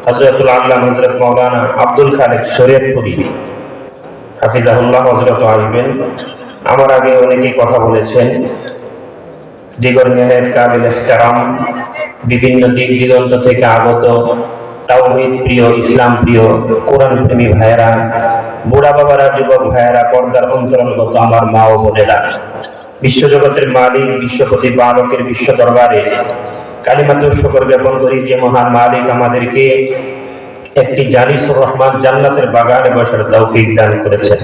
হযরতুল আল্লামা হযরত মাওলানা আব্দুল খালেক শরীয়তপুরী হাফিজাহুল্লাহ হযরত আসবেন। আমার আগে অনেকেই কথা বলেছেন। দিগর নেহের কাবিল ইহতারাম, বিভিন্ন দিক দিগন্ত থেকে আগত তাওহীদ প্রিয়, ইসলাম প্রিয়, কোরআন প্রেমী ভাইয়েরা, বুড়া বাবারা, যুবক ভাইয়েরা, পর্দার অন্তরঙ্গত আমার মা ও বোনেরা, বিশ্বজগতের মালিক, বিশ্বপতি বালকের বিশ্ব দরবারে কালিমাতুর শুকর জ্ঞাপন করি যে মহান মালিক আমাদেরকে একটি জালিসুর রহমান জান্নাতের বাগানে বসার তৌফিক দান করেছেন।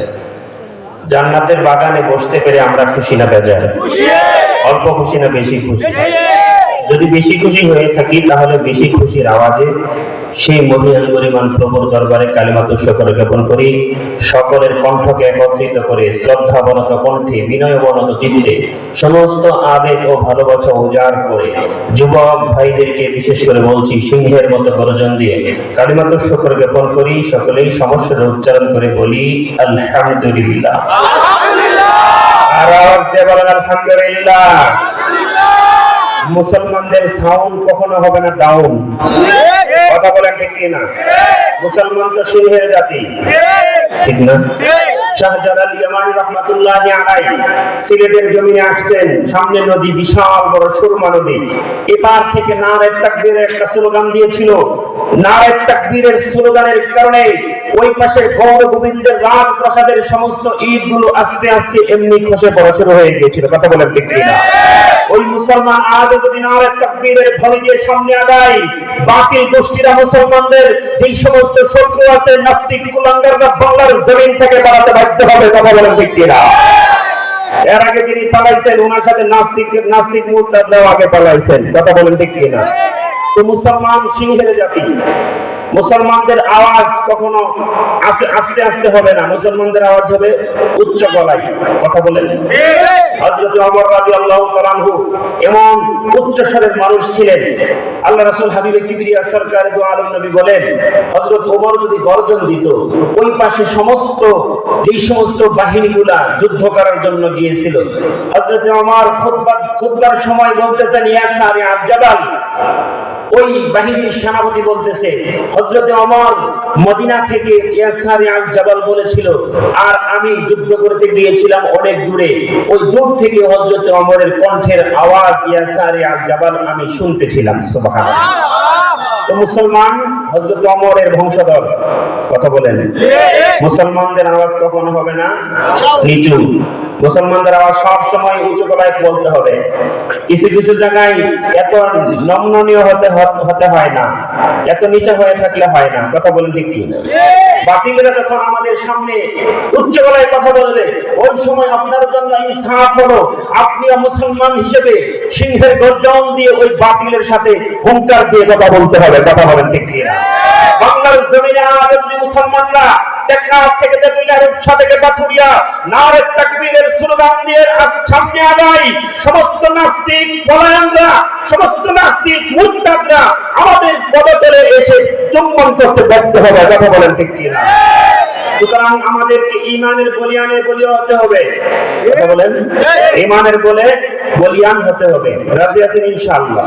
জান্নাতের বাগানে বসতে পেরে আমরা খুশি না বেজার? অল্প খুশি না বেশি খুশি? যদি বেশি খুশি হয়ে থাকি তাহলে বেশি খুশির আওয়াজে সেই মহিয়ান পরিমাণ প্রভুর দরবারে কালিমাতুর শুকর জ্ঞাপন করি। সকলের কণ্ঠকে একত্রিত করে শ্রদ্ধাবনত কণ্ঠে, বিনয়বনত চিত্তে, সমস্ত আবেগ ও ভালোবাসা উজাড় করে যুবক ভাইদেরকে বিশেষ করে বলছি, সিংহের মতো গর্জন দিয়ে কালিমাতুর শুকর জ্ঞাপন করি। সকলেই সমস্যার উচ্চারণ করে বলি আলহামদুলিল্লাহ। আর আওয়াজ দিয়ে বলেন আলহামদুলিল্লাহ। মুসলমানদের সাউন্ড কখনো হবে না ডাউন। কথা বলেন ঠিক কিনা? মুসলমান তো সিংহের জাতি, ঠিক না? শাহজালাল ইয়ামানি রাহমাতুল্লাহি আলাইহি সিলেটের জমিনে আসছেন। সামনে নদী, বিশাল বড় সুরমা নদী। এপার থেকে নারে তাকবীরের একটা স্লোগান দিয়েছিল। নারে তাকবীরের স্লোগানের কারণে ওই পাশের গৌর গোবিন্দের রাজপ্রাসাদের সমস্ত ঈদগুলো আস্তে আস্তে এমনি খসে পড়া শুরু হয়ে গিয়েছিল। কথা বলেন ঠিক কিনা? ওই মুসলমান আজ যদি নারে তাকবীরের ধ্বনি দিয়ে সামনে আগায়, বাতিল গোষ্ঠীরা মুসলমানদের যেই সমস্ত শত্রু আছে, নাস্তিক কুলাঙ্গাররা বাংলার জমিন থেকে বাড়াতে বাধ্য হবে। কথা বলেন ঠিক কিনা? এর আগে যিনি পালাইছেন ওনার সাথে নাস্তিক মুরতাদরাও আগে পালাইছেন। কথা বলেন ঠিক কিনা? তো মুসলমান সিংহের জাতি। মুসলমানদের আওয়াজ কখনো আস্তে আস্তে হবে না, মুসলমানদের আওয়াজ হবে উচ্চ গলায়। কথা বলেন। হযরত ওমর রাদিয়াল্লাহু তাআলা আনহু এমন উচ্চ স্বরের মানুষ ছিলেন। আল্লাহ রাসূল হাবিবে কিবরিয়া সরকারে দু আলম নবী বলেন, হযরত ওমর যদি গর্জন দিত, ওই পাশে যেই সমস্ত বাহিনীগুলা যুদ্ধ করার জন্য গিয়েছিল, হযরত ওমর খুতবার সময় বলতেছেন, ইয়া সারি আল জাবাল। ওই বাহিনীর সেনাপতি বলতেছে, হযরত ওমর মদিনা থেকে ইয়া সারি আল জাবাল বলেছিল, আর আমি যুদ্ধ করতে গিয়েছিলাম অনেক দূরে। ওই দূর থেকে হযরত ওমরের কণ্ঠের আওয়াজ ইয়া সারি আল জাবাল আমি শুনতেছিলাম। সুবহানাল্লাহ। তো মুসলমান হযরত ওমরের বংশধর। কথা বলেন। মুসলমানদের আওয়াজ কখনো হবে না নিচু। মুসলমানদের আওয়াজ সব সময় উঁচু গলায় বলতে হবে। কিছু কিছু জায়গায় এত নমনীয় হতে হয় না, এত নিচু হয়ে থাকলে হয় না। কথা বলেন ঠিক কি না? বাতিলরা যখন আমাদের সামনে উচ্চ গলায় কথা বলবে, ওই সময় আপনার জন্য ইনসাফ হলো আপনিও মুসলমান হিসেবে সিংহের গর্জন দিয়ে ওই বাতিলের সাথে হুঙ্কার দিয়ে কথা বলতে হবে। কথা বলেন ঠিক কি না? বাংলার জমিনে আজ মুসলমানরা টেকনাফ থেকে তেতুলিয়া, রূপসা থেকে পাথুরিয়া নারে তাকবীরের স্লোগান দিয়ে সামনে আগায়। সমস্ত নাস্তিক পলায়নরা, সমস্ত নাস্তিক মুরতাদরা আমাদের পদতলে এসে চুম্বন করতে বাধ্য হবে। কথা বলেন ঠিক কি না? সুতরাং আমাদেরকে ঈমানের বলিয়ানে বলিয়া হতে হবে। কথা বলেন। ঈমানের বলিয়ান হতে হবে। রাজি আছেন ইনশাআল্লাহ?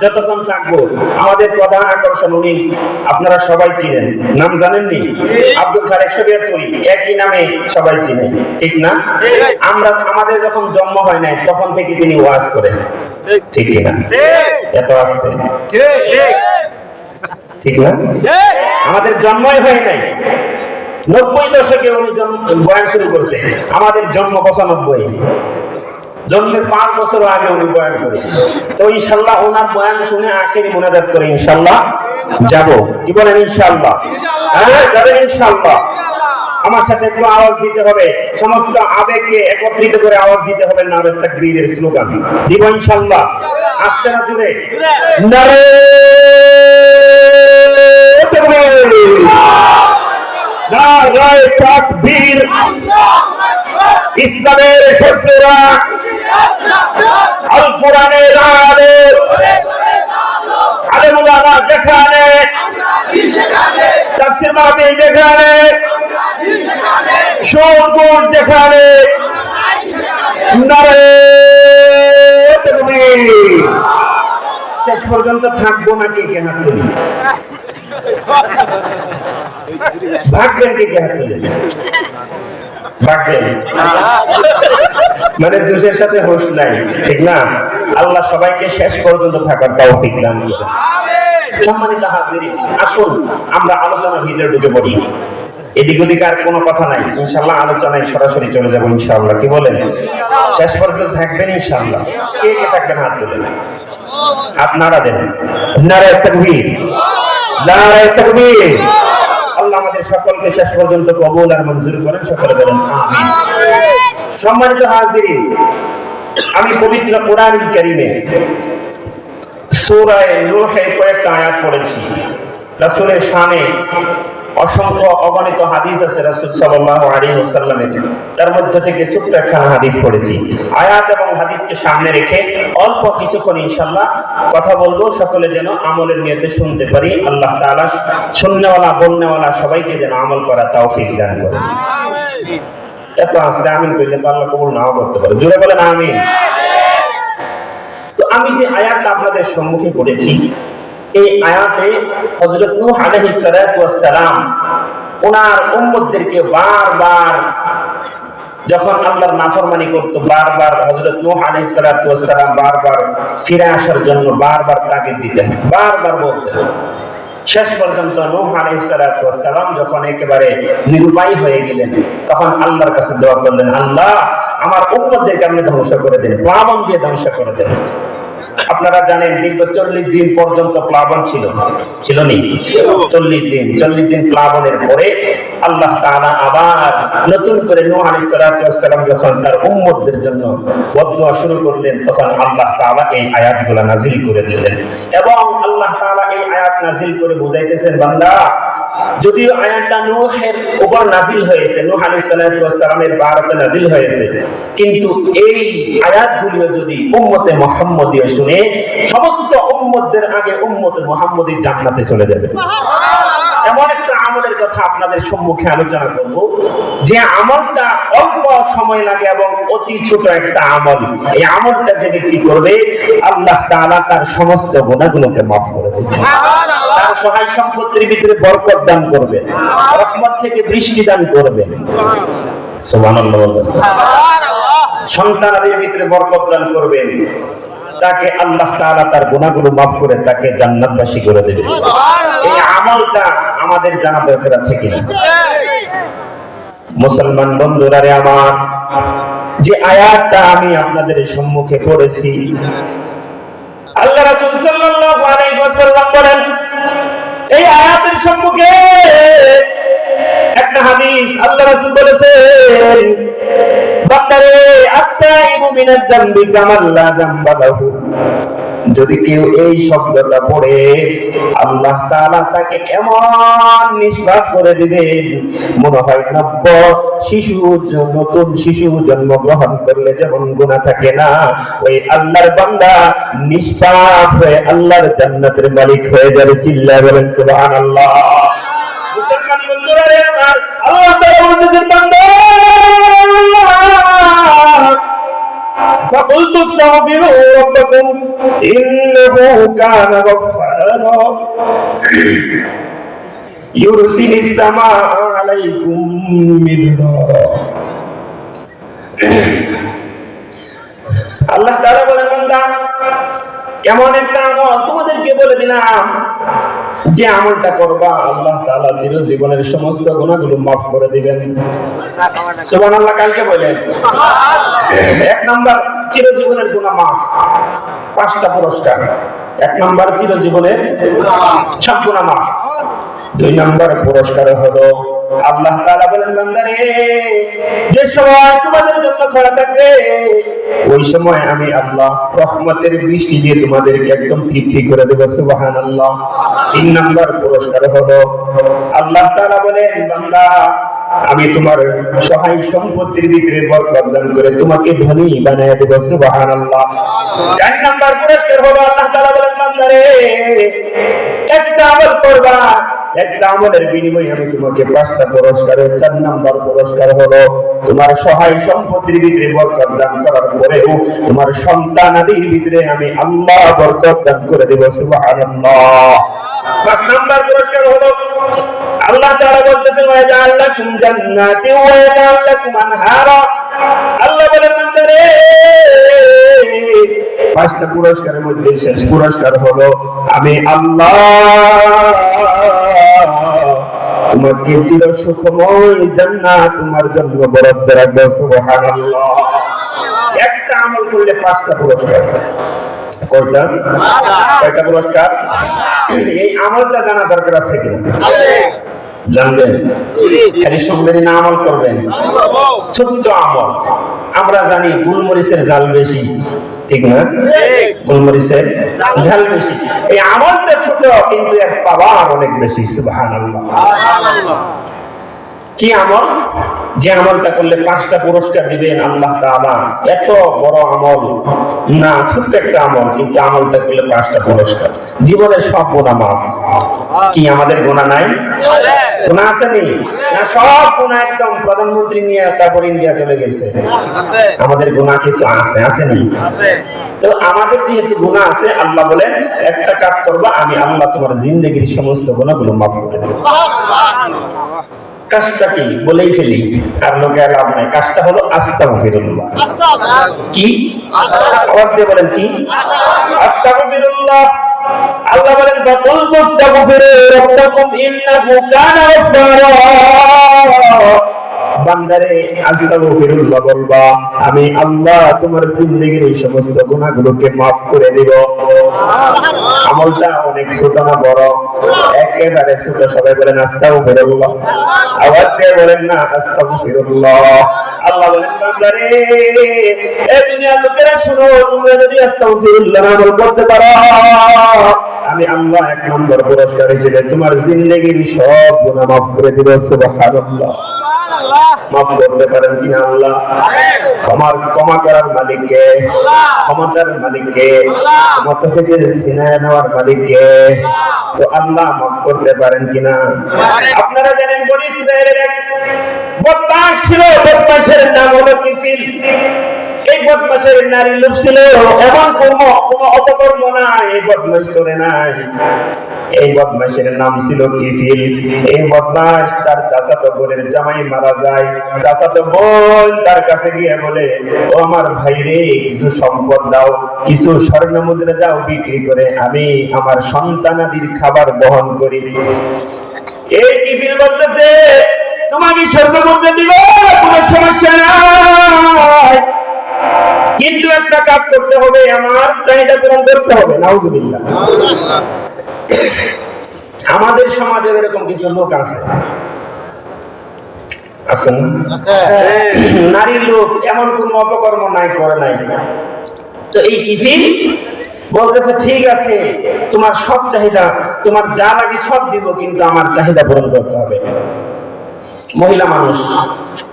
যতক্ষণ থাকবো আমাদের প্রধান আকর্ষণ উনি আপনারা সবাই চিনেন। নাম জানেননি? আব্দুল খালেক শরীয়তপুরী। একই নামে সবাই চিনে, ঠিক না? আমাদের যখন জন্ম হয় নাই তখন থেকে তিনি ওয়াজ করেন, ঠিক না? এত আসছে, ঠিক না? আমাদের জন্মই হয় নাই। 90 দশকে উনি বয়ান শুরু করছে। আমাদের জন্ম 95। জন্মের 5 বছর আগে উনি বয়ান করে। তো ইনশাআল্লাহ ওনার বয়ান শুনে আখেরি মুনাজাত করে ইনশাআল্লাহ যাব। কি বলেন ইনশাআল্লাহ? হ্যাঁ, যাবেন ইনশাআল্লাহ। আমার সাথে একটু আওয়াজ দিতে হবে, সমস্ত আবেগকে একত্রিত করে আওয়াজ দিতে হবে নারে তাকবীরের স্লোগান দিব ইনশাআল্লাহ। আস্তে না জুড়ে নারে তাকবীর, নারে তাকবীর। ইসলামের শত্রুরা আল কোরআনের আলো, আলেম ওলামা যেখানে, তাফসীর মাহফিল যেখানে, শোরগোল যেখানে, নারে তাকবীর। শেষ পর্যন্ত থাকবো নাকি? কে হাত তুলি? ভাগবেন কি হাত তুলে ভাগবেন মানে জোশের সাথে হোশ নাই, ঠিক না? আল্লাহ সবাইকে শেষ পর্যন্ত থাকার তৌফিক দান করুন। সম্মানিত হাজিরিন, আসুন আমরা আলোচনার ভিতরে ঢুকে পড়ি। এদিক ওদিক আর কোনো কথা নাই, ইনশাআল্লাহ আলোচনায় সরাসরি চলে যাবো ইনশাআল্লাহ। কি বলেন? শেষ পর্যন্ত থাকবেন ইনশাআল্লাহ। কে কে থাকবেন হাত তুলে আপনারা দেন। নারায়ে তাকবীর, নারায়ে তাকবীর। আল্লাহ আমাদের সকলকে শেষ পর্যন্ত কবুল আর মঞ্জুর করেন, সকলে বলেন আমিন। সম্মানিত হাজিরিন, আমি পবিত্র কোরআন কারীমে সূরা নূহের কয়েকটা আয়াত পড়েছি। রাসূলের শানে অসংখ্য অগণিত হাদিস আছে রাসূল সাল্লাল্লাহু আলাইহি ওয়াসাল্লামের, তার মধ্যে থেকে ছোট্ট একটা হাদিস পড়েছি। আয়াত এবং হাদিসকে সামনে রেখে অল্প কিছুক্ষণ ইনশাআল্লাহ কথা বলবো, সকলে যেন আমলের নিয়তে শুনতে পারি। আল্লাহ তাআলা শুননেওয়ালা বলনেওয়ালা সবাইকে যেন আমল করার তৌফিক দান করেন। আমিন। এত আসলে আমিন কইলে তো আল্লাহ কবুল নাও করতে পারে, জোরে বলেন আমিন। তো আমি যে আয়াতটা আপনাদের সম্মুখে পড়েছি, এই আয়াতে হযরত নূহ আলাইহিস সালাতু ওয়াস সালাম ওনার উম্মতদেরকে বারবার যখন আল্লাহর নাফরমানি করত, বারবার হযরত নূহ আলাইহিস সালাতু ওয়াস সালাম বারবার ফিরে আসার জন্য বারবার তাগিদ দিতেন, বারবার বলতেন। শেষ পর্যন্ত নূহ আলাইহিস সালাতু ওয়াস সালাম যখন একেবারে নিরুপায় হয়ে গেলেন, তখন আল্লাহর কাছে দোয়া করলেন, আল্লাহ আমার উম্মতদেরকে আপনি ধ্বংস করে দেন, প্লাবন দিয়ে ধ্বংস করে দেন। আপনারা জানেন দীর্ঘ 40 দিন পর্যন্ত প্লাবন ছিল, ছিল নি? 40 দিন প্লাবনের পরে আল্লাহ তাআলা আবার নতুন করে নূহ আলাইহিস সালাম যখন তার উম্মতদের জন্য বদদুয়া শুরু করলেন, তখন আল্লাহ তাআলা এই আয়াতগুলো নাযিল করে দিলেন। এবং আল্লাহ তাআলা এই আয়াত নাযিল করে বুঝাইতেছেন, বান্দা যদিও আয়াতটা নূহের উপর নাযিল হয়েছে, নূহ আলাইহিস সালামের বারাতে নাযিল হয়েছে, কিন্তু এই আয়াতগুলো যদি উম্মতে মুহাম্মদীয় শুনে সমস্ত উম্মতদের আগে উম্মতে মুহাম্মদী জান্নাতে চলে যাবে। এমন একটা আমলের কথা আপনাদের সম্মুখে আলোচনা করব, যে আমলটা অল্প সময় লাগে এবং অতি ছোট একটা আমল। এই আমলটা যে ব্যক্তি করবে, আল্লাহ তাআলা তার সমস্ত গুনাহগুলোকে মাফ করে দেবেন, তার সহায় সম্পত্তির ভিতরে বরকত দান করবেন, রহমত থেকে বৃষ্টি দান করবেন। সুবহানাল্লাহ। সন্তানের ভিতরে বরকত দান করবেন, তাকে আল্লাহ তাআলা তার গুনাহগুলো মাফ করে তাকে জান্নাতবাসী করে দেবে। এই আমলটা আমাদের জানা দরকার আছে কিনা? মুসলমান বন্ধুরা রে আমার, যে আয়াতটা আমি আপনাদের সম্মুখে পড়েছি, আল্লাহ রাসূল সাল্লাল্লাহু আলাইহি ওয়াসাল্লাম বলেন, এই আয়াতের সম্মুখে একটা হাদিস আল্লাহ রাসূল বলেছেন, বান্দারে আত্তাইবু মিনাজ যামবি কামান লা যামবা লাহু। যদি কেউ এই শব্দটা পড়ে, আল্লাহ তাআলা তাকে এমন নিষ্পাপ করে দিবেন, মনে হয় নব্য শিশু, নতুন শিশু জন্মগ্রহণ করলে যেমন গুনাহ থাকে না, ওই আল্লাহর বান্দা নিষ্পাপ হয়ে আল্লাহর জান্নাতের মালিক হয়ে যাবে। চিল্লায়ে বলেন সুবহানাল্লাহ। মুসলমান বন্ধুরা রে আমার, আল্লাহ তাআলা বলতেছেন, বান্দা فقلت استغفروا ربكم إنه كان غفارا يرسل السماء عليكم مدرارا। আল্লাহ তাআলা বলেন, বান্দা এমন একটা আমল তোমাদেরকে বলে দিলাম, যে আমলটা করবা আল্লাহ তাআলা জীবনের সমস্ত গুনাহগুলো মাফ করে দিবেন। সুবহানাল্লাহ। কালকে বলেন 1 নাম্বার চিরজীবনের গুনাহ মাফ, 5টা পুরস্কার। 1 নাম্বার চিরজীবনের সব গুনাহ মাফ। 2 নাম্বার পুরস্কার হলো আল্লাহ তাআলা বলেন, বান্দারে যে সময় তোমাদের জন্য খরা থাকবে, ওই সময় আমি আল্লাহ রহমতের বৃষ্টি দিয়ে তোমাদেরকে একদম তৃপ্তি করে দেব। সুবহানাল্লাহ। 3 নাম্বার পুরস্কার হলো আল্লাহ তাআলা বলেন, বান্দা আমি তোমার সহায় সম্পত্তির ভিতরে বরকত দান করে তোমাকে ধনী বানায় দেব। সুবহানাল্লাহ। 4 নাম্বার পুরস্কার হলো আল্লাহ তাআলা বলেন, বান্দারে একটা আমল করবা, একটা আমলের বিনিময়ে আমি তোমাকে 5টা পুরস্কারের 4 নাম্বার পুরস্কার হলো তোমার সহায় সম্পত্তির ভিতরে বরকত দান করার পরেও তোমার সন্তানাদির ভিতরে আমি আল্লাহ বরকত দান করে দেব। সুবহানাল্লাহ। 5 নাম্বার পুরস্কার হলো আল্লাহ তাআলা বলতেছেন ওয়া জাআলাকুম জান্নাতি ওয়া জাআলাকুম আনহারা। আল্লাহ বলেন বান্দারে 5টা পুরস্কারের মধ্যে শেষ পুরস্কার হলো আমি আল্লাহ তোমাকে চির সুখময় জান্নাত তোমার জন্য বরাদ্দ রাখব। সুবহানাল্লাহ। একটা আমল করলে 5টা পুরস্কার। কয়টা পুরস্কার? এই আমলটা জানা দরকার আছে কিনা? জানবেন? খালি শুনবেন না, আমল করবেন। ছোট্ট আমল। আমরা জানি গোলমরিচের ঝাল বেশি, ঠিক না? গোলমরিচের ঝাল বেশি। এই আমলটা ছোট কিন্তু এর পাওয়ার অনেক বেশি। সুবহানাল্লাহ। কি আমল? যে আমলটা করলে 5টা পুরস্কার দিবেন আল্লাহ তাআলা। এত বড় আমল না, ছোট্ট একটা আমল, কিন্তু আমলটা করলে 5টা পুরস্কার। জীবনের সব গুনাহ মাফ। কি আমাদের গুনাহ নাই? গুনাহ আছে নি? না, সব গুনাহ একদম প্রধানমন্ত্রী নিয়ে তারপর ইন্ডিয়া চলে গেছে। আমাদের গুনাহ কিছু আছে, আছে নি? তো আমাদের যেহেতু গুনাহ আছে, আল্লাহ বলেন একটা কাজ করবা, আমি আল্লাহ তোমার জিন্দেগির সমস্ত গুনাহগুলো মাফ করে দেব। কাজটা কি বলেই ফেলি, আর লোকে লাভ নাই। কাজটা হলো আস্তাগফিরুল্লাহ। কি? আওয়াজ দিয়ে বলেন কি? আস্তাগফিরুল্লাহ। আল্লাহ বলেন ফাকুল তাস্তাগফিরু রাব্বাকুম ইন্নাহু কানা গাফফারা। বান্দারে আস্তাগফিরুল্লাহ বলবা, আমি আল্লাহ তোমার জিন্দেগির এই সমস্ত গুনাহগুলোকে maaf করে দেব। আমলটা অনেক ছোট না বড়? একেবারে ছোট। সবাই বলেন আস্তাগফিরুল্লাহ। আওয়াজ দিয়ে বলেন না আস্তাগফিরুল্লাহ। আল্লাহ বলেন বান্দারে, এই দুনিয়ার লোকেরা শুনো, তোমরা যদি আস্তাগফিরুল্লাহ আমল করতে পারো, আমি আল্লাহ 1 নম্বর পুরস্কার হিসেবে তোমার জিন্দেগির সব গুনাহ maaf করে দেব। সুবহানাল্লাহ। মাফ করতে পারেন কিনা আল্লাহ? ক্ষমা করার মালিক কে? ক্ষমতার মালিক কে? ক্ষমতা থেকে ছিনিয়ে নেওয়ার মালিক কে? তো আল্লাহ মাফ করতে পারেন কিনা? আপনারা জানেন বনি ইসরাঈলের এক বদমাশ ছিল, বদমাশের নাম হলো কিফিল। এই বদমাশের নারী লোক ছিল, এমন কোনো অপকর্ম নাই এই বদমাশ করে নাই। এই বদমাশের নাম ছিল কিফিল। এই বদমাশ তার চাচাতো বোনের জামাই মারা যায়। চাচাতো বোন তার কাছে গিয়ে বলে, ও আমার ভাই রে, কিছু সম্পদ দাও, কিছু স্বর্ণ মুদ্রা দাও, বিক্রি করে আমি আমার সন্তানাদির খাবার বহন করি। এই কিফিল বলতেছে, তোমাকে স্বর্ণ মুদ্রা দিব, কোনো সমস্যা নাই, কিন্তু একটা কাজ করতে হবে, আমার চাহিদা পূরণ করতে হবে। নাউজুবিল্লাহ। আমাদের সমাজে এরকম কিছু লোক আছে, আছেন নারীর লোক, এমন কোন অপকর্ম নাই, করে নাই। তো এই কিফিল বলতেছে, ঠিক আছে, তোমার সব চাহিদা, তোমার যা লাগে সব দিব, কিন্তু আমার চাহিদা পূরণ করতে হবে। মহিলা মানুষ,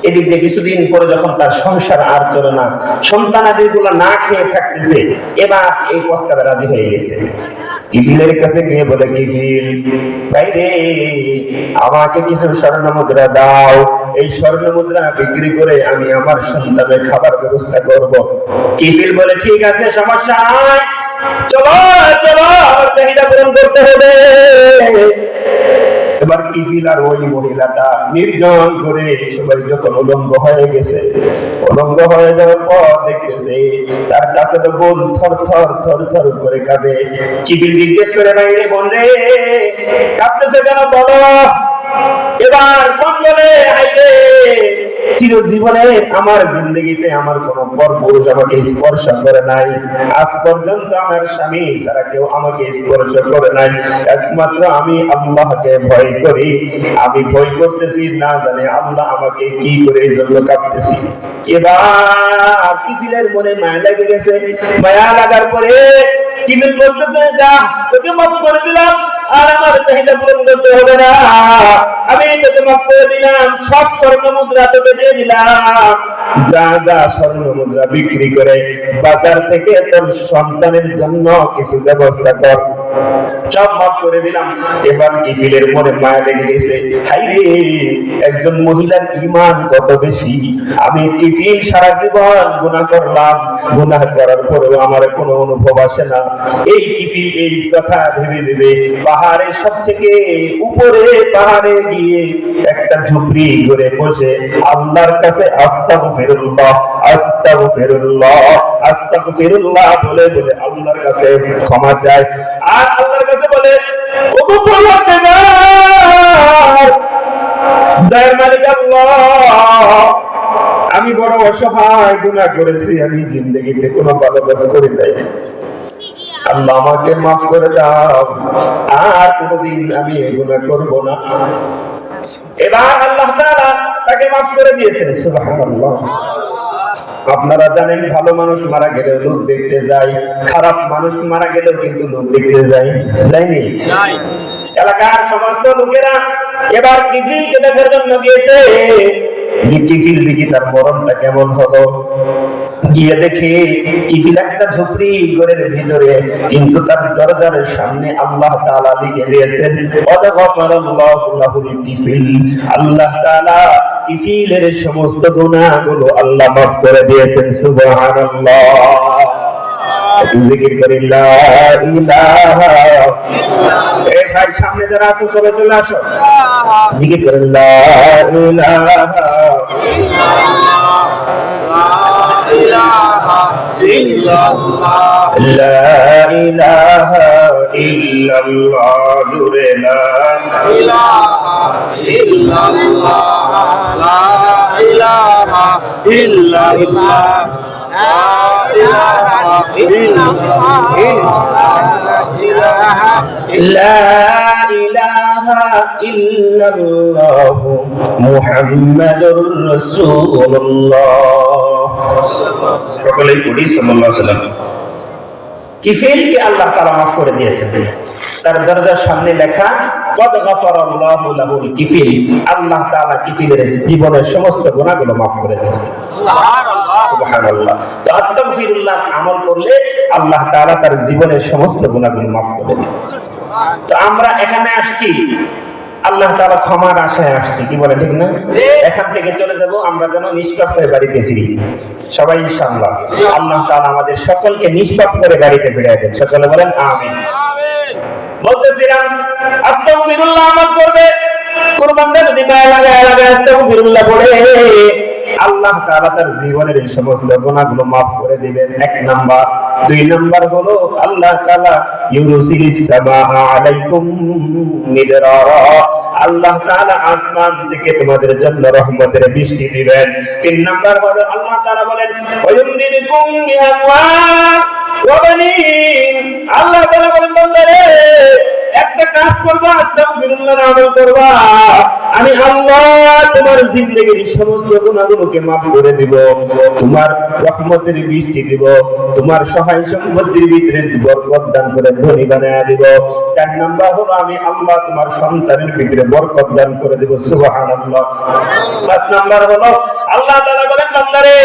এদিক দিয়ে কিছুদিন পরে যখন তার সংসার আর চলে না, সন্তানাদি গুলো না খেয়ে থাকতেছে, এবার এই প্রস্তাবে রাজি হয়ে গেছে। কিফিলের কাছে গিয়ে বলে, কিফিল ভাই রে, আমাকে কিছু স্বর্ণ মুদ্রা দাও, এই স্বর্ণ মুদ্রা বিক্রি করে আমি আমার সন্তানের খাবার ব্যবস্থা করব। কিফিল বলে, ঠিক আছে, সমস্যা নাই, চলো চলো, চাহিদা পূরণ করতে হবে। এবার কিফিল আর ওই মহিলাটা নির্জন করে সবাই যখন উলঙ্গ হয়ে গেছে, উলঙ্গ হয়ে যাওয়ার পর দেখতেছে তার চাচাতো বোন থর থর থর থর করে কাঁদে। কিফিল জিজ্ঞেস করে, ভাই রে, বোন রে, কাঁদতেছে কেন, বলো। এবার বোন বলে, হাইরে, চিরজীবনে আমার জিন্দগিতে আমার কোন পরপুরুষ আমাকে স্পর্শ করে নাই, আজ পর্যন্ত আমার স্বামী ছাড়া কেউ আমাকে স্পর্শ করে নাই, একমাত্র আমি আল্লাহকে ভয় করি। আমি ভয় করতেছি, না জানে আল্লাহ আমাকে কি করে এই জন্য কাঁদতেছি। এবার কিফিলের মনে মায়া লেগে গেছে। মায়া লাগার পরে কিফিল বলতেছে, যা, তোকে মাফ করে দিলাম, আর আমার চাহিদা পূরণ করতে হবে না, আমি তোকে মাফ করে দিলাম, সব স্বর্ণ মুদ্রা তোকে দিয়ে দিলাম, যা যা স্বর্ণ মুদ্রা বিক্রি করে বাজার থেকে তোর সন্তানের জন্য কিছু ব্যবস্থা কর, সব মাফ করে দিলাম। এবার কিফিলের মনে মায়া লেগে গেছে, হাই রে, একজন মহিলার ঈমান কত বেশি, আমি কিফিল সারা জীবন গুনাহ করলাম, গুনাহ করার পরেও আমার কোনো অনুভব আসে না। এই কিফিল এই কথা ভেবে ভেবে পাহাড়ের সবথেকে উপরে পাহাড়ে গিয়ে একটা ঝুপড়ি করে বসে আল্লাহর কাছে আস্তাগফিরুল্লাহ আস্তাগফিরুল্লাহ আস্তাগফিরুল্লাহ বলে বলে আল্লাহর কাছে ক্ষমা চায়। আর আল্লাহর কাছে বলে, ওগো পরওয়ারদিগার, দয়ার মালিক আল্লাহ, আমি বড় অসহায়, গুনাহ করেছি, আমি জিন্দেগিতে কোনো ভালো কাজ করি নাই, আল্লাহ আমাকে মাফ করে দাও, আর কোনোদিন আমি এই গুনাহ করব না। এবার আল্লাহ তাআলা তাকে মাফ করে দিয়েছেন। সুবহানাল্লাহ। আপনারা জানেন ভালো মানুষ মারা গেলেও লোক দেখতে যায়, খারাপ মানুষ মারা গেলেও কিন্তু লোক দেখতে যায়, যায়নি? এলাকার সমস্ত লোকেরা এবার কিফিলকে দেখার জন্য গিয়েছে, কিফিল দেখি তার মরণটা কেমন হলো। গিয়ে দেখে কিফিল একটা ঝুপড়ি ঘরের ভিতরে, কিন্তু তার দরজার সামনে আল্লাহ তাআলা লিখে দিয়েছেন, ওয়াগফারাল্লাহু লাহুল কিফিল, আল্লাহ তাআলা কিফিলের সমস্ত গুনাহগুলো আল্লাহ মাফ করে দিয়েছেন। সুবহানাল্লাহ। জিকির করি লা ইলাহা ইল্লাল্লাহ। এই ভাই সামনে যারা আছো সবাই চলে আসো, জিকির করি লা ইলাহা ইল্লাল্লাহ লা ইলাহা ইল্লাল্লাহ জুরে লা ইলাহা ইল্লাল্লাহ লা ইলাহা ইল্লাল্লাহ মুহাম্মাদুর রাসূলুল্লাহ। সকলেই পড়ি সাল্লাল্লাহু আলাইহি ওয়াসাল্লাম। কিফিলকে আল্লাহ তাআলা মাফ করে দিয়েছেন, তার দরজার সামনে লেখা কদ গফারাল্লাহু লাহুল কিফিল, আল্লাহ তাআলা কিফিলের জীবনের সমস্ত গুনাহগুলো মাফ করে দিয়েছেন। সুবহানাল্লাহ সুবহানাল্লাহ। তো আস্তাগফিরুল্লাহ আমল করলে আল্লাহ তাআলা তার জীবনের সমস্ত গুনাহগুলো মাফ করে দেন। তো আমরা এখানে আসছি আল্লাহ তাআলা ক্ষমার আশায় আসছি, কি বলে ঠিক না? এখান থেকে চলে যাব আমরা যেন নিষ্পাপ হয়ে বাড়িতে ফিরি, সবাই ইনশাআল্লাহ। আল্লাহ তাআলা আমাদের সকলকে নিষ্পাপ করে বাড়িতে ফিরিয়ে দেন, সকলে বলেন আমিন। বলতেছিলাম আস্তাগফিরুল্লাহ আমল করবে, কোন বান্দা যদি গায়ে লাগায় আস্তাগফিরুল্লাহ পড়ে আল্লাহ তাআলা তার জীবনের এই সমস্ত গুনাহগুলো মাফ করে দিবেন, এক নাম্বার। দুই নাম্বার হলো আল্লাহ তাআলা ইউরসিলিস সামাআ আলাইকুম মিদরারা, আল্লাহ তাআলা আসমান থেকে তোমাদের জন্য রহমতের বৃষ্টি দিবেন। তিন নাম্বার হলো আল্লাহ তাআলা বলেন ওয়ায়ুমদিদুকুম বিআমওয়াল ওয়া বানিন, আল্লাহ তাআলা বলেন বান্দারে একটা কাজ করবা, আস্তাগফিরুল্লাহর আমল করবা, আমি আল্লাহ তোমার জিন্দেগীর সমস্ত গুনাহগুলোকে মাফ করে দিব, তোমার রহমতের বৃষ্টি দিব, তোমার সহায় সম্পত্তির ভিতরে বরকত দান করে ধনী বানায়া দিব। চার নাম্বার হলো আমি আল্লাহ তোমার সন্তানের ভিতরে বরকত দান করে দিব। সুবহানাল্লাহ। পাঁচ নাম্বার হলো আল্লাহ তাআলা বলেন বান্দারে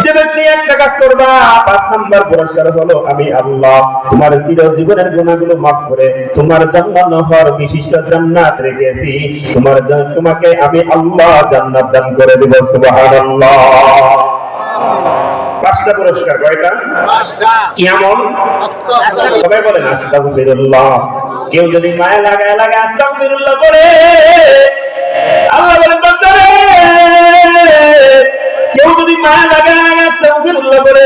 যে ব্যক্তি একটা কাজ করবা, পাঁচ নাম্বার পুরস্কার হলো আমি আল্লাহ তোমার চিরজীবনের গুনাহগুলো মাফ করে তোমার জান্নাত বিশিষ্ট জান্নাত রেখেছি, তোমাকে আমি আল্লাহ জান্নাত দান করে দেব। সুবহানাল্লাহ। পাঁচটা পুরস্কার, কয়টা? পাঁচটা। কি আমল? সবাই বলেন আস্তাগফিরুল্লাহ। কেউ যদি মায়া লাগায় আস্তাগফিরুল্লাহ বলে আল্লাহ বলেন বান্দারে, কেউ যদি মায়া লাগায় আস্তাগফিরুল্লাহ বলে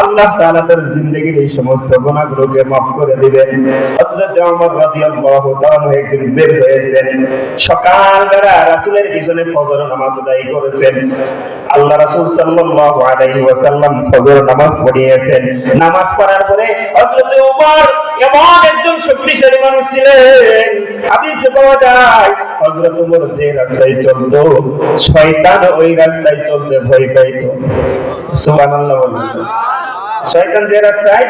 আল্লাহ তাআলা তার জিন্দেগীর এই সমস্ত গুনাহগুলোকে মাফ করে দিবেন। হযরত ওমর রাদিয়াল্লাহু তাআলা একদিন বের হয়েছেন, সকালবেলা রাসূলের পিছনে ফজর নামাজ আদায় করেছেন। আল্লাহ রাসূল সাল্লাল্লাহু আলাইহি ওয়াসাল্লাম ফজর নামাজ পড়িয়েছেন। নামাজ পড়ার পরে হযরত ওমর এমন একজন শক্তিশালী মানুষ ছিলেন, হাদিসে পাওয়া যায় হযরত ওমর যে রাস্তায় চলতো শয়তান ওই রাস্তায় চলতে ভয় পাইত। সুবহানাল্লাহ। শয়তান যে রাস্তায়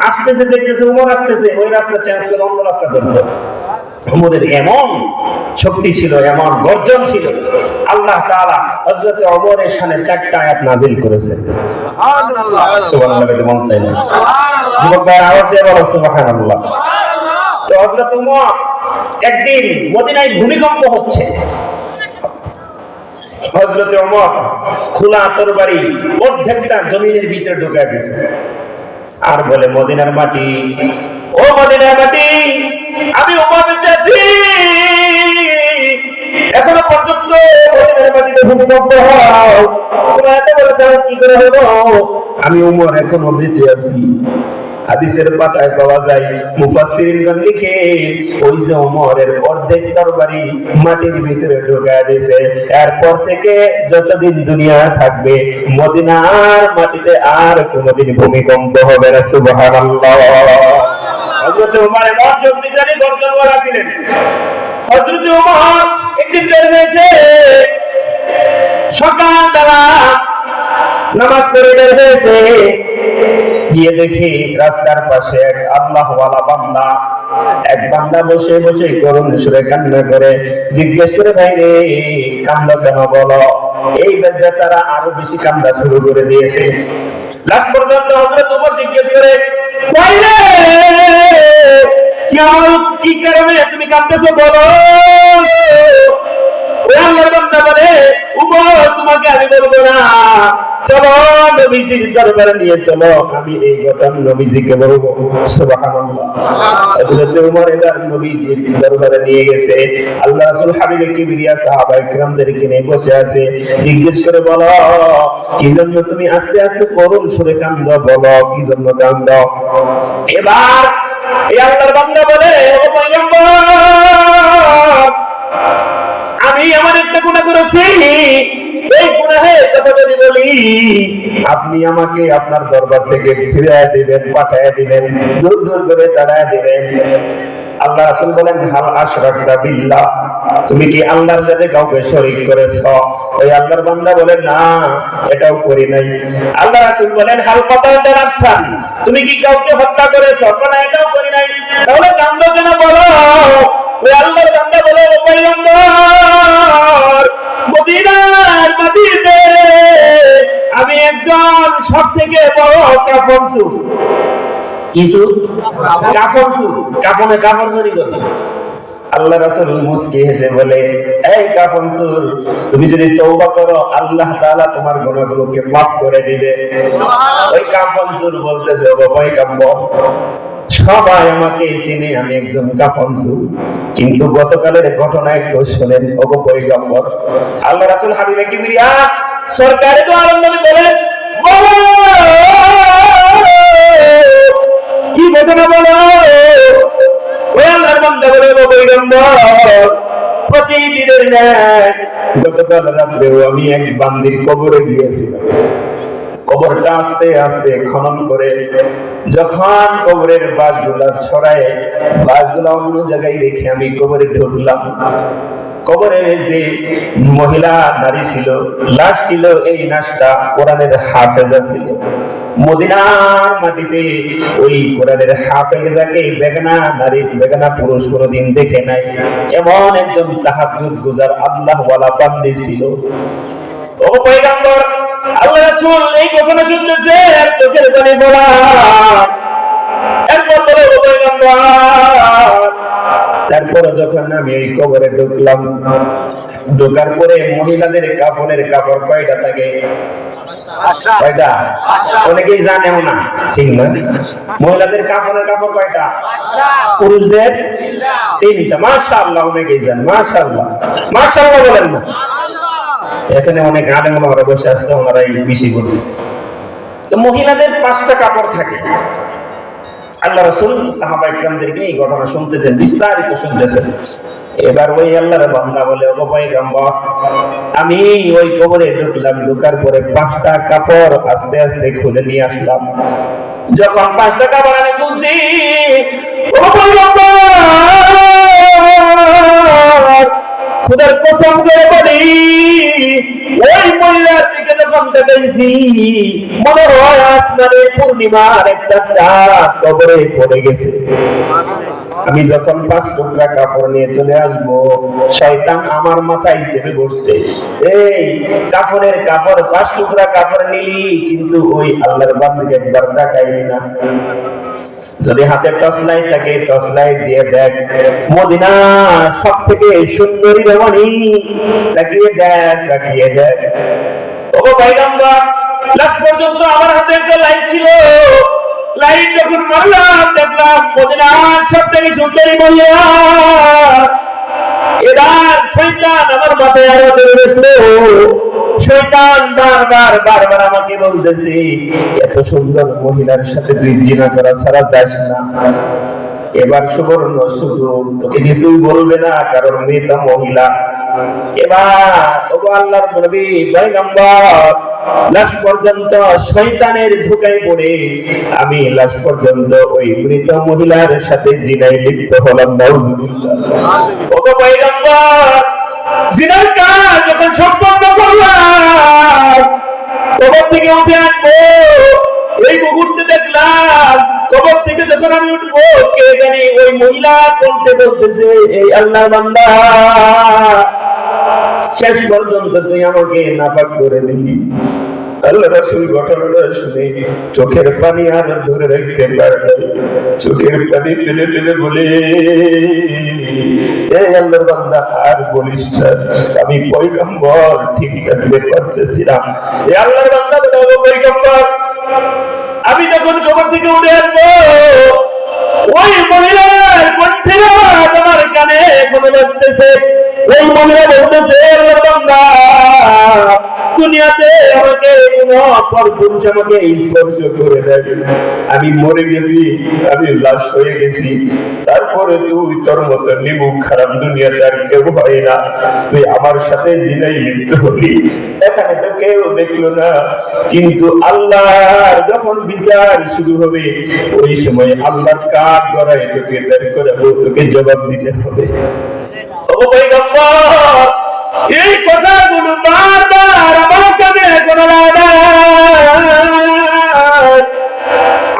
আসতেছে দেখতেছে উমর আসতেছে, ওই রাস্তা চেঞ্জ করে অন্য রাস্তা ধরতো। উমরের এমন শক্তি ছিল, এমন গর্জন ছিল, আল্লাহ তাআলা হযরত ওমরের শানে 4টা আয়াত নাযিল করেছেন। সুবহানাল্লাহ। সুবহানাল্লাহ বলতে মন চাই না। সুবহানাল্লাহ। যুবক ভাই আওয়াজ দিয়ে বলো সুবহানাল্লাহ। তো হযরত ওমর একদিন মদিনায় ভূমিকম্প হচ্ছে। হযরত ওমর খোলা তরবারি অর্ধেকটা জমিনের ভিতরে ঢুকে গেছে আর বলে, মদিনার মাটি, ও মদিনার মাটি, আমি ওমর বেঁচে আছি, এখনো পর্যন্ত মদিনার মাটিতে ভূমিকম্প হয়, তোমরা এত বলেছ কি করে হলো? আমি ওমর এখনো বেঁচে আছি। হাদিসের পাতায় পাওয়া যায়, মুফাসসিরিনগণ লিখে, ওই যে ওমরের অর্ধেক তরবারি মাটির ভিতরে ঢোকায় দিয়েছে, এরপর থেকে যতদিন দুনিয়া থাকবে মদিনার মাটিতে আর কোনোদিন ভূমিকম্প হবে না। সুবহানাল্লাহ। হযরত ওমর এমন শক্তিশালী গর্জনওয়ালা ছিলেন। হযরত ওমর একদিন বের হয়েছে, সকালবেলা নামাজ পড়ে বের হয়েছে, গিয়ে দেখি রাস্তার পাশে এক আল্লাহওয়ালা বান্দা, এক বান্দা বসে বসে করুণ সুরে কান্না করে। জিজ্ঞেস করে, ভাই রে কান্দো কেন বলো? এই বেচারা আরো বেশি কান্দা শুরু করে দিয়েছে। লাস্ট পর্যন্ত হযরত ওমর জিজ্ঞেস করে, ভাই রে কি কারণে তুমি কাঁদতেছো বলো? ওই আল্লাহর বান্দা বলে, ওমর তোমাকে আমি বলবো না, চলো নবীজির দরবারে নিয়ে চলো, আমি এই কথা নবীজিকে বলবো। সুবহানাল্লাহ। হযরত ওমর এবার নবীজির দরবারে নিয়ে গেছে। আল্লাহ রাসূল হাবিবে কিবরিয়া সাহাবায়ে কিরামদেরকে নিয়ে বসে আছে। জিজ্ঞেস করে, বলো কি জন্য তুমি আস্তে আস্তে করুণ সুরে কান্দো, বলো কি জন্য কান্দো? এবার এই আল্লাহর বান্দা বলে, ও পয়গম্বর, আমি এমন একটা গুনাহ করেছি, এই গুনাহের কথা যদি বলি আপনি আমাকে আপনার দরবার থেকে ফিরিয়ে দিবেন, পাঠিয়ে দিবেন, দূর দূর করে তাড়ায় দিবেন। আল্লাহ রাসূল বলেন, হাল আশরাকতা বিল্লাহ, তুমি কি আল্লাহর সাথে কাউকে শরীক করেছো? ওই আল্লাহর বান্দা বলেন, না এটাও করি নাই। আল্লাহ রাসূল বলেন, হাল কাতালতা নাফসান, তুমি কি কাউকে হত্যা করেছো? না এটাও করি নাই। তাহলে কান্দো কেন বলো? ওই আল্লাহর বান্দা বলে, ও পয়গম্বর, মদিনার মাটিতে আমি একজন সবথেকে বড় কাফন চোর। কিছু কাফন চোর, কাফনে কাপড় চুরি করে। আল্লাহ রাসূল মুস্কি হেসে বলে, এই কাফন চোর, তুমি যদি তওবা করো আল্লাহ তাআলা তোমার গুনাহগুলোকে মাফ করে দিবে। ওই কাফন চোর বলতেছে, ও পয়গম্বর, সবাই আমাকে চিনে, আমি একজন কাফন চোর, কিন্তু গতকালের ঘটনা একটু শুনেন ও পয়গম্বর। আল্লাহ রাসূল হাবিবে কিবরিয়া সরকারে তো আলম নবী বলেন, কি ঘটনা বলো? ওই আল্লাহর বান্দা বলে, ও পয়গম্বর, প্রতিদিনের ন্যায় গতকাল রাতেও আমি এক বান্দির কবরে গিয়েছিলাম। কবরটা আস্তে আস্তে খনন করে যখন কবরের বাঁশগুলা ছড়ায়, বাঁশগুলা অন্য জায়গায় রেখে আমি কবরে ঢুকলাম। কবরের যে মহিলা নারী ছিল, লাশ ছিল, এই লাশটা কোরআনের হাফেজা ছিল। মদিনার মাটিতে ওই কোরআনের হাফেজাকে বেগানা নারী, বেগানা পুরুষ কোনোদিন দেখে নাই। এমন একজন তাহাজ্জুদ গুজার আল্লাহওয়ালা বান্দী ছিল। ও পয়গম্বর, আল্লাহ রাসূল এই ঘটনা শুনতেছে, চোখের পানি পড়া। এরপর বলে, ও পয়গম্বর, তারপরে যখন আমি এই কবরে ঢুকলাম, ঢোকার পরে মহিলাদের কাফনের কাপড় কয়টা থাকে? কয়টা? অনেকেই জানেও না, ঠিক না? মহিলাদের কাফনের কাপড় কয়টা? পুরুষদের 3টা। মাশাআল্লাহ, অনেকেই জানে। মাশাআল্লাহ, মাশাআল্লাহ বলেন না। এখানে অনেক আলেম ওলামারা বসে আসতে, ওনারাই বেশি বলছে। তো মহিলাদের 5টা কাপড় থাকে। আল্লাহ রাসূল সাহাবায়ে কিরামদেরকে এই ঘটনা শুনতেছেন, বিস্তারিত শুনতেছেন। এবার ওই আল্লাহর বান্দা বলে, ও পয়গম্বর, আমি ওই কবরে ঢুকলাম, ঢোকার পরে 5টা কাপড় আস্তে আস্তে খুলে নিয়ে আসলাম। যখন 5টা কাপড় আমি খুলছি, ও পয়গম্বর, খোদার কসম করে বলি, ওই মহিলার দিকে যখন দেখেছি মনে হয় আসমানে পূর্ণিমার একটা চাঁদ কবরে পড়ে গেছে। আমি যখন 5 টুকরা কাপড় নিয়ে চলে আসব, শয়তান আমার মাথায় চেপে বসছে, এই কাপড়ের কাপড় 5 টুকরা কাপড় নিলি, কিন্তু ওই আল্লাহর বান্দাকে একবার তাকাইলি না। যদি হাতে টর্চ লাইট থাকে, টর্চ লাইট দিয়ে দেখ মদিনা সব থেকে সুন্দরী রমণী, তাকিয়ে দেখ, তাকিয়ে দেখ। ও পয়গম্বর, লাস্ট পর্যন্ত আমার হাতে একটা লাইট ছিল, লাইট যখন মারলাম দেখলাম মদিনার সব থেকে সুন্দরী মহিলা। এবার শয়তান আমার মাথায় আরো ধরে বসলো। শয়তান বারবার আমাকে বলতেছে, এত সুন্দর মহিলার সাথে তুই জিনা করা ছাড়া যাস না। এবার সুবর্ণ সুযোগ, তোকে কিছুই বলবে না কারণ মেয়েটা মহিলা। এবার ওগো আল্লাহর নবী পয়গম্বর, লাস্ট পর্যন্ত শয়তানের ধোঁকায় পড়ে আমি লাস্ট পর্যন্ত ওই মৃত মহিলার সাথে জিনায় লিপ্ত হলাম। নাউজুবিল্লাহ। ওগো পয়গম্বর, জিনার কাজ যখন সম্পন্ন করলাম, কবর থেকে উঠে আসবো, এই মুহূর্তে দেখলাম কবর থেকে যখন আমি উঠবো, কে জানি ওই মহিলা কণ্ঠে বলতেছে, এই আল্লাহর বান্দা, শেষ পর্যন্ত তুই আমাকে নাপাক করে দিলি। আল্লাহ রাসূল ঘটনাটা শুনে চোখের পানি আর ধরে রাখতে পারলেন, চোখের পানি ফেলে ফেলে বলে, এই আল্লাহর বান্দা আর বলিস না, আমি পয়গম্বর ঠিক থাকতে পারতেছি না। এই আল্লাহর বান্দা বলে, পয়গম্বর, আমি যখন কবর থেকে উঠে আসবো, ওই মহিলার কণ্ঠে তোমার কানে এখনো বাজতেছে। ওই মহিলা বলতেছে, আল্লাহর বান্দা, দুনিয়াতে আমাকে কোনো পরপুরুষ আমাকে স্পর্শ করে দেয়, আমি মরে গেছি, আমি লাশ হয়ে গেছি, তারপরে তুই তোর মতো নিমুখ খারাপ দুনিয়াতে আর কেউ হয় না, তুই আমার সাথে জিনায় লিপ্ত হলি। এখানে তো কেউ দেখলো না, কিন্তু আল্লাহর যখন বিচার শুরু হবে, ওই সময় আল্লাহর কাঠ গড়ায় তোকে বের করে তোকে জবাব দিতে হবে। ও পয়গম্বর, এই কথাগুলো বারবার আমার কানে শোনালাম,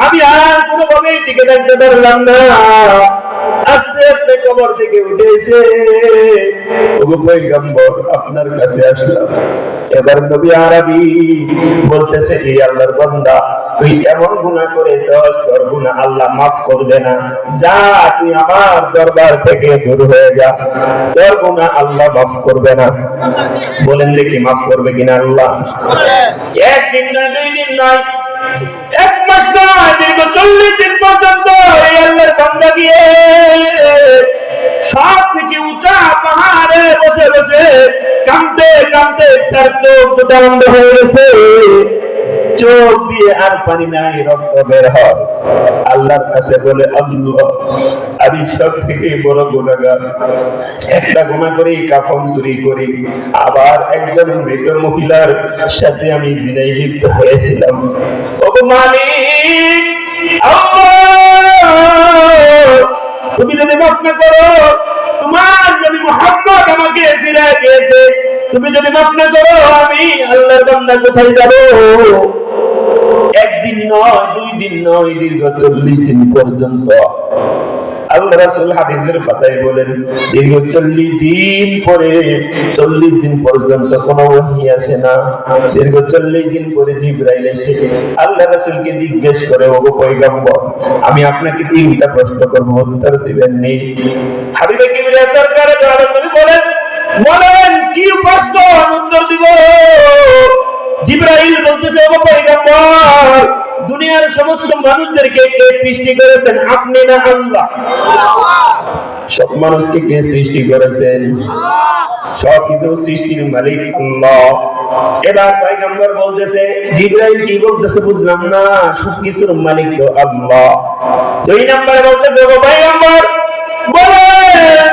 আমি আর কোনোভাবেই টিকে থাকতে পারলাম না। আস্তে আস্তে কবর থেকে উঠে এসে ওগো পয়গম্বর আপনার কাছে আসলাম। এবার নবী আরবি বলতেছে, এই আল্লাহর বান্দা, তুই এমন গুনাহ করেছস, তোর গুনাহ আল্লাহ মাফ করবে না, যা তুই আমার দরবার থেকে দূর হয়ে যা, তোর গুনাহ আল্লাহ মাফ করবে না। বলেন দেখি মাফ করবে কিনা আল্লাহ? একদিন না, 2 দিন নয়, 1 মাস নয়, দীর্ঘ 40 দিন পর্যন্ত এই আল্লাহর বান্দা গিয়ে সব থেকে উঁচা পাহাড়ে বসে বসে কাঁদতে কাঁদতে তার চোখ দুটো বন্ধ হয়ে গেছে, চোখ দিয়ে আর পানি নাই, রক্ত বের হয়। আল্লাহর কাছে বলে, আল্লাহ, আমি সব থেকে বড় গুনাহগার, একটা গুনাহ করি, কাফন চুরি করি, আবার একজন মৃত মহিলার সাথে আমি জিনায় লিপ্ত হয়েছিলাম। ওগো মালিক আল্লাহ, তুমি যদি মাফ না করো, তোমার নবী মুহাম্মদ আমাকে ফিরিয়ে দিয়েছে, তুমি যদি মাফ না করো, আমি আল্লাহর বান্দা কোথায় যাব? একদিন নয়, 2 দিন নয়, দীর্ঘ 40 দিন পর্যন্ত আল্লাহ রাসূল হাদিসের পাতায় বলেন, দীর্ঘ 40 দিন পরে, 40 দিন পর্যন্ত কোনো ওহী আসে না। দীর্ঘ 40 দিন পরে জিবরাইল এসে আল্লাহ রাসূলকে জিজ্ঞেস করে, ওগো পয়গম্বর, আমি আপনাকে 3টা প্রশ্ন করব, উত্তর দিবেন নি? হাবিবে কিবরিয়া সরকারে নবী বলেন, কি প্রশ্ন, উত্তর দিব? জিবরাইল বলতেছে, ওগো পয়গম্বর, দুনিয়ার সমস্ত মানুষদেরকে কে সৃষ্টি করেছেন, আপনি না আল্লাহ? সব মানুষকে কে সৃষ্টি করেছেন? সব কিছু সৃষ্টির মালিক আল্লাহ। এবার পয়গম্বর বলতেছে, জিবরাইল কি বলতেছে বুঝলাম না, সব কিছুর মালিক তো আল্লাহ। 2 নম্বরে বলতেছে, ওগো পয়গম্বর, বলেন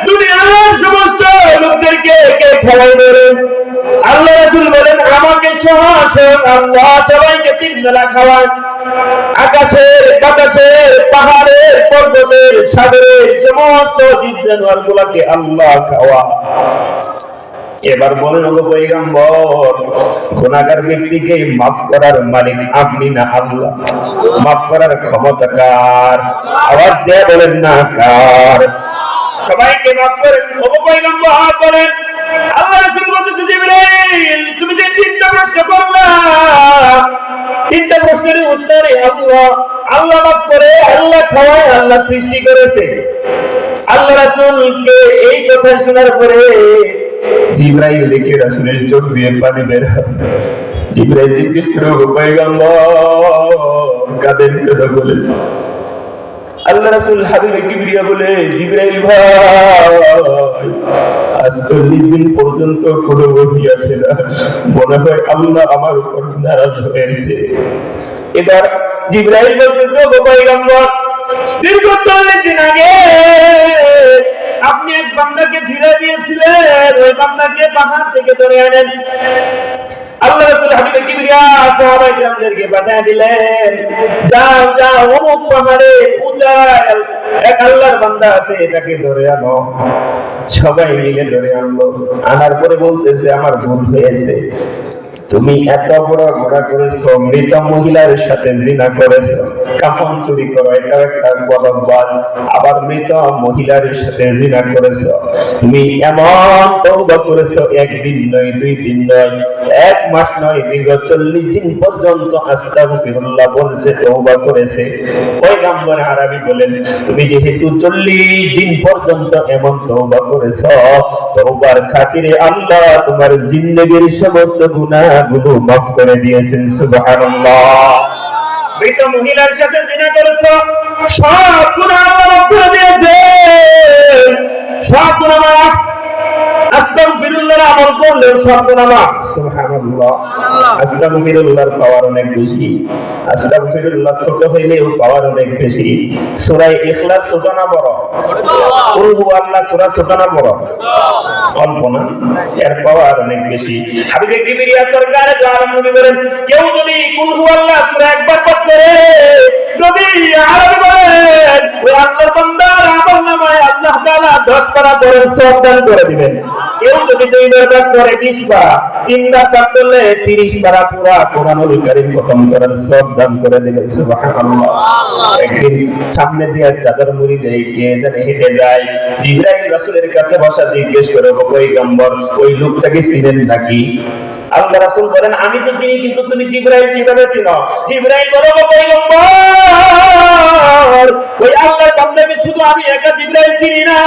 দুনিয়ার সমস্ত লোকদেরকে কে খাওয়াই দেন? আল্লাহ রাসূল বলেন, আমাকে সহ আল্লাহ সবাইকে 3 বেলা খাওয়ান। আকাশের, বাতাসের, পাহাড়ের, পর্বতের, সাগরের সমস্ত জীব জানোয়ার গুলাকে আল্লাহ খাওয়া। এবার বলেন ওগো পয়গম্বর, গুনাহগার ব্যক্তিকে মাফ করার মালিক আপনি না আল্লাহ? মাফ করার ক্ষমতা কার? আওয়াজ দিয়ে বলেন না কার? সবাইকে মাফ করেন ওগো পয়গম্বর বলেন। আল্লাহ রাসূল বলতেছে জিবরাইল তুমি যে তিনটা প্রশ্ন করলা, তিনটা প্রশ্নের উত্তরে আল্লাহ মাফ করে, আল্লাহ খাওয়ায়, আল্লাহ সৃষ্টি করেছে। আল্লাহ রাসূলকে এই কথা শোনার পরে জিবরাইল দেখে রাসূলের চোখ দিয়ে পানি বের হয়। জিবরাইল জিজ্ঞেস করে ওগো পয়গম্বর কাঁদেন কেন বলে? আল্লাহ রাসূল হাবিবে কিবরিয়া বলে জিবরাইল ভাই আজ 40 দিন পর্যন্ত কোনো ওহী আসে না, মনে হয় আল্লাহ আমার উপর নারাজ হয়েছে। এবার জিবরাইল বলতেছে ওগো পয়গম্বর দীর্ঘ 40 দিন আগে আপনি এক বান্দাকে ফিরে দিয়েছিলেন, ওই বান্দাকে পাহাড় থেকে ধরে আনেন। আল্লাহ রাসূল হাবিবে কিবরিয়া সাহাবায়ে কিরামদেরকে পাঠিয়ে দিলেন, যাও যাও অমুক পাহাড়ে উঁচায় এক আল্লাহর বান্দা আছে, এটাকে ধরে আনো। সবাই মিলে ধরে আনলো। আনার পরে বলতেছে আমার ভুল হয়েছে, তুমি এত বড় ঘোড়া করেছো, মৃত মহিলার সাথে জিনা করেছো, কাফন চুরি করো, এটা একটা বড় অপরাধ। আবার মৃত মহিলার সাথে জিনা করেছো, তুমি এমন তওবা করেছো, একদিন নয়, 2 দিন নয়, 1 মাস নয়, দীর্ঘ 40 দিন পর্যন্ত আস্তাগফিরুল্লাহ বলছে, তওবা করেছে। পয়গম্বর আরবি বলেন তুমি যেহেতু 40 দিন পর্যন্ত এমন তওবা করেছো, তওবার খাতিরে আল্লাহ তোমার জিন্দেগীর সমস্ত গুনাহ গুলো মাফ করে দিয়েছেন। সুবহানাল্লাহ। মৃত মহিলার সাথে জিনা করেছো, সব গুনাহ মাফ করে দিয়েছেন, সব গুনাহ মাফ। আস্তাগফিরুল্লাহর আমল করলে সব গুনাহ মাফ। সুবহানাল্লাহ। আস্তাগফিরুল্লাহর পাওয়ার অনেক বেশি। আস্তাগফিরুল্লাহ ছোট হইলেও পাওয়ার অনেক বেশি। সূরা ইখলাস ছোট না বড়? কুল হুয়াল্লাহ সূরা ছোট না বড়? অল্প না? এর পাওয়ার অনেক বেশি। হাবিবে কিবরিয়া সরকার জালাল নবী বলেন কেউ যদি কুল হুয়াল্লাহ সূরা একবার পাঠ করে, নবী আরবি বলেন ওই আল্লাহর বান্দার আমলনামায় আল্লাহ তাআলা 10 পারা করে সওয়াব দান করে দিবেন। কেউ যদি 2 বার পাঠ করে 20 পারা, 3 বার পাঠ করলে 30 পারা পুরা কোরআনুল কারীম খতম করার সওয়াব দান করে দিবেন। সুবহানাল্লাহ। একদিন সামনে দিয়ে চাচার মুড়ি যাই কে জানে হেঁটে যায়, জিবরাইল রাসূলের কাছে বসা জিজ্ঞেস করে ওগো পয়গম্বর ওই লোকটাকে চিনেন নাকি? আল্লাহ রাসূল বলেন আমি তো চিনি, কিন্তু তুমি জিবরাইল কিভাবে চিনো? জিবরাইল বলে ওগো পয়গম্বর ওই আল্লাহর বান্দাকে শুধু আমি একা জিবরাইল চিনি না,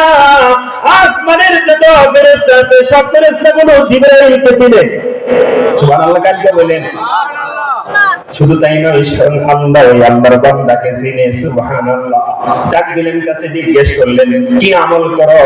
আসমানের যত ফেরেশতা আছে সব ফেরেশতাগুলো জিবরাইলকে চিনে। সুবহানাল্লাহ। কালকে বলেন শুধু তাই নয়, স্বয়ং আল্লাহ ওই আল্লাহর বান্দাকে চিনে। সুবহানাল্লাহ। ডাক দিলেন কাছে, জিজ্ঞেস করলেন কি আমল করো?